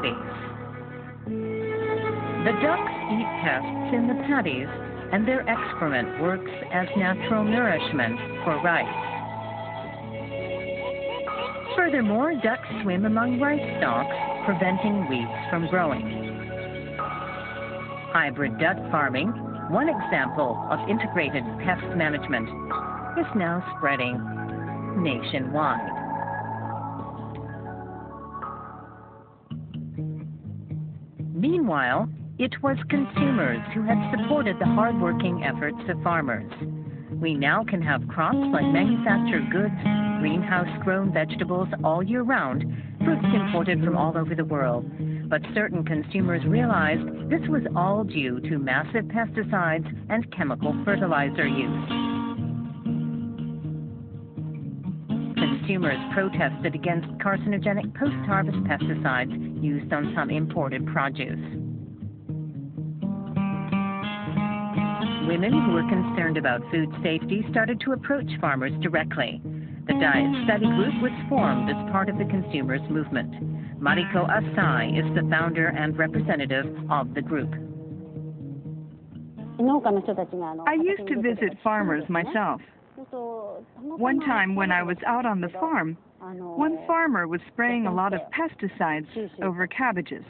patties. The ducks eat pests in the patties, and their excrement works as natural nourishment for rice. Furthermore, ducks swim among rice stalks, preventing weeds from growing. Hybrid duck farming, one example of integrated pest management, is now spreading nationwide. Meanwhile, it was consumers who had supported the hard-working efforts of farmers. We now can have crops like manufactured goods, greenhouse-grown vegetables all year round, fruits imported from all over the world. But certain consumers realized this was all due to massive pesticides and chemical fertilizer use. Consumers protested against carcinogenic post-harvest pesticides used on some imported produce. Women who were concerned about food safety started to approach farmers directly. The Diet Study Group was formed as part of the consumers' movement. Mariko Asai is the founder and representative of the group. I used to visit farmers myself. One time when I was out on the farm, one farmer was spraying a lot of pesticides over cabbages.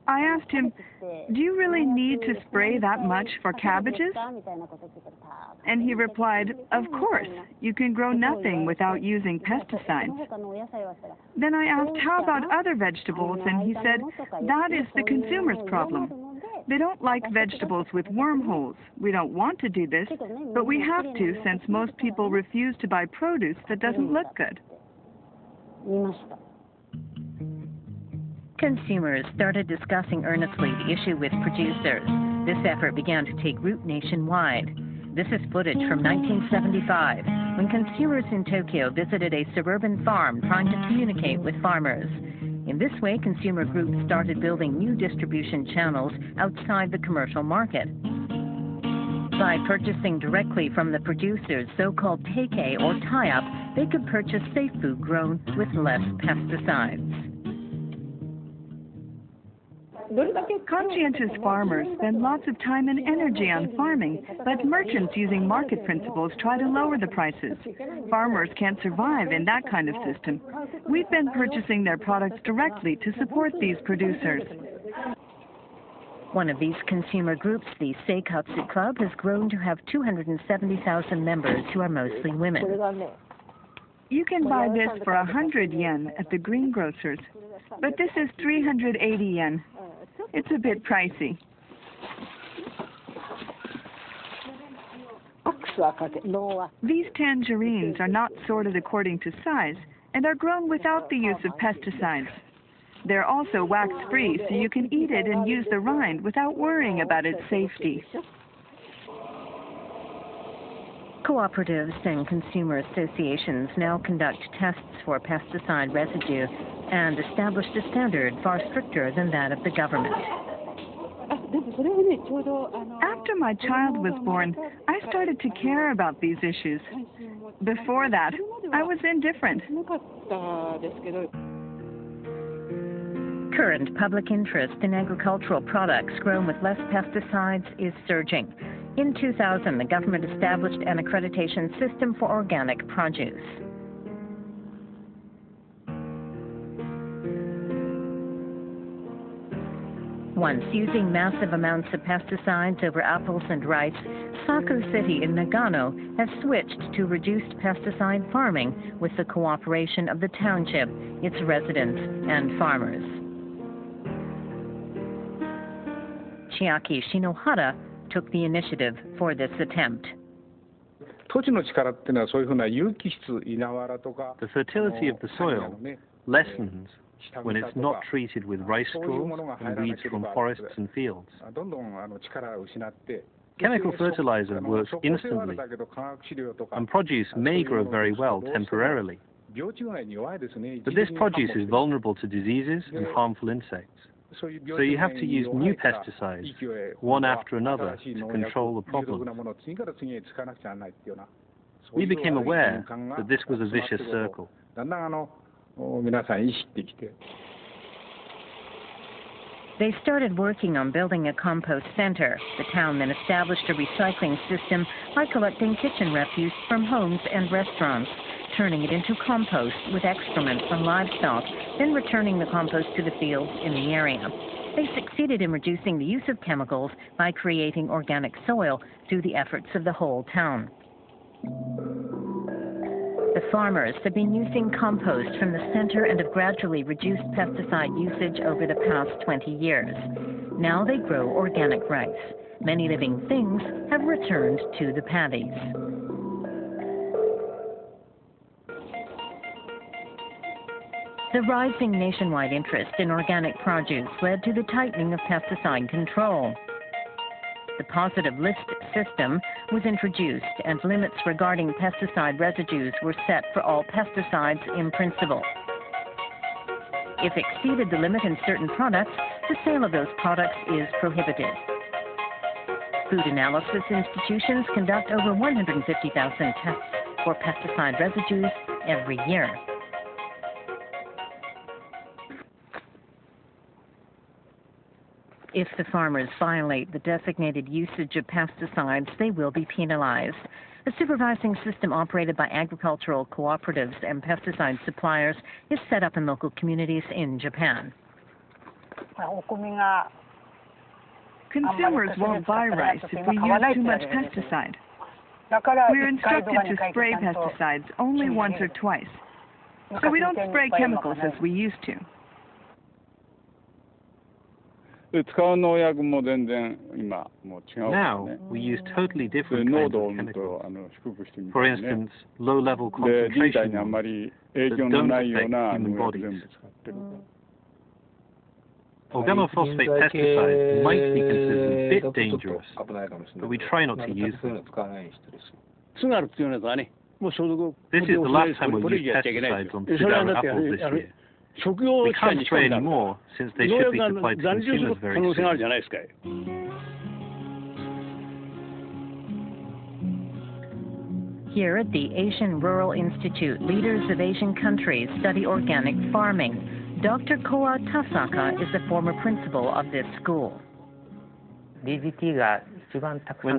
I asked him, "Do you really need to spray that much for cabbages?" And he replied, "Of course, you can grow nothing without using pesticides." Then I asked, "How about other vegetables?" And he said, "That is the consumer's problem. They don't like vegetables with wormholes. We don't want to do this, but we have to since most people refuse to buy produce that doesn't look good." Consumers started discussing earnestly the issue with producers. This effort began to take root nationwide. This is footage from 1975, when consumers in Tokyo visited a suburban farm trying to communicate with farmers. In this way, consumer groups started building new distribution channels outside the commercial market. By purchasing directly from the producers, so-called take-a or tie-up, they could purchase safe food grown with less pesticides. Conscientious farmers spend lots of time and energy on farming, but merchants using market principles try to lower the prices. Farmers can't survive in that kind of system. We've been purchasing their products directly to support these producers. One of these consumer groups, the Seikatsu Club, has grown to have 270,000 members who are mostly women. You can buy this for 100 yen at the greengrocers, but this is 380 yen. It's a bit pricey. These tangerines are not sorted according to size and are grown without the use of pesticides. They're also wax-free, so you can eat it and use the rind without worrying about its safety. Cooperatives and consumer associations now conduct tests for pesticide residue and established a standard far stricter than that of the government. After my child was born, I started to care about these issues. Before that, I was indifferent. Current public interest in agricultural products grown with less pesticides is surging. In 2000, the government established an accreditation system for organic produce. Once using massive amounts of pesticides over apples and rice, Saku City in Nagano has switched to reduced pesticide farming with the cooperation of the township, its residents, and farmers. Chiaki Shinohara took the initiative for this attempt. The fertility of the soil lessens when it's not treated with rice straws and weeds from forests and fields. Chemical fertilizer works instantly, and produce may grow very well temporarily. But this produce is vulnerable to diseases and harmful insects. So you have to use new pesticides, one after another, to control the problem. We became aware that this was a vicious circle. They started working on building a compost center. The town then established a recycling system by collecting kitchen refuse from homes and restaurants, turning it into compost with excrement from livestock, then returning the compost to the fields in the area. They succeeded in reducing the use of chemicals by creating organic soil through the efforts of the whole town. The farmers have been using compost from the center and have gradually reduced pesticide usage over the past 20 years. Now they grow organic rice. Many living things have returned to the paddies. The rising nationwide interest in organic produce led to the tightening of pesticide control. The positive list system was introduced and limits regarding pesticide residues were set for all pesticides in principle. If exceeded the limit in certain products, the sale of those products is prohibited. Food analysis institutions conduct over 150,000 tests for pesticide residues every year. If the farmers violate the designated usage of pesticides, they will be penalized. A supervising system operated by agricultural cooperatives and pesticide suppliers is set up in local communities in Japan. Consumers won't buy rice if we use too much pesticide. We're instructed to spray pesticides only once or twice, so we don't spray chemicals as we used to. Now, we use totally different kinds of chemicals. For instance, low-level concentration ones that don't affect human bodies. Organophosphate pesticides might be considered a bit dangerous, but we try not to use them. This is the last time we'll use pesticides on Tsugaru apples this year. We can't spray any more, since they should be supplied to consumers very soon. Here at the Asian Rural Institute, leaders of Asian countries study organic farming. Dr. Koa Tasaka is the former principal of this school. When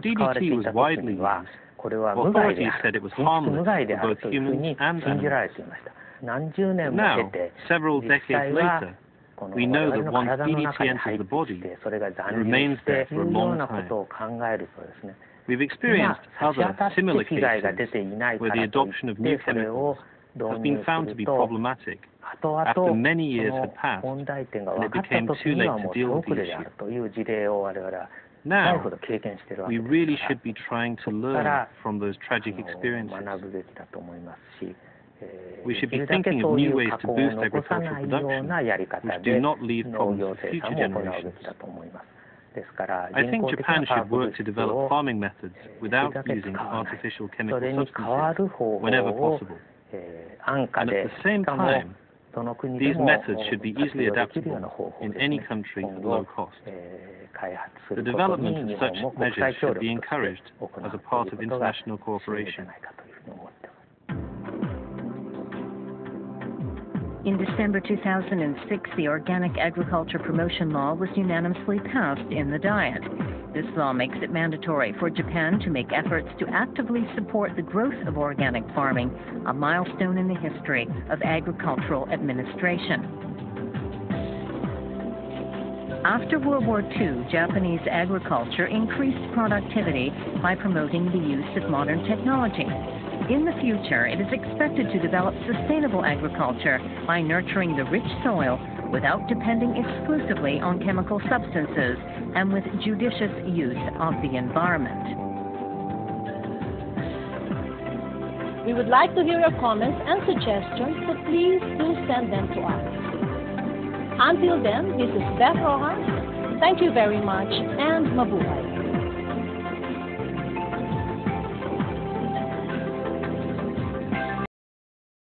DDT was widely used, authorities said it was harmless to both humans and animals. Now, several decades later, we know that once DDT enters the body, it remains there for a long time. We've experienced other similar cases where the adoption of new chemicals has been found to be problematic after many years had passed and it became too late to deal with the issue. Now, we really should be trying to learn from those tragic experiences. We should be thinking of new ways to boost agricultural production, which do not leave problems for future generations. I think Japan should work to develop farming methods without using artificial chemical substances whenever possible. And at the same time, these methods should be easily adaptable in any country at low cost. The development of such measures should be encouraged as a part of international cooperation. In December 2006, the Organic Agriculture Promotion Law was unanimously passed in the Diet. This law makes it mandatory for Japan to make efforts to actively support the growth of organic farming, a milestone in the history of agricultural administration. After World War II, Japanese agriculture increased productivity by promoting the use of modern technology. In the future, it is expected to develop sustainable agriculture by nurturing the rich soil without depending exclusively on chemical substances and with judicious use of the environment. We would like to hear your comments and suggestions, so please do send them to us. Until then, this is Beth Rojas. Thank you very much, and mabuhay.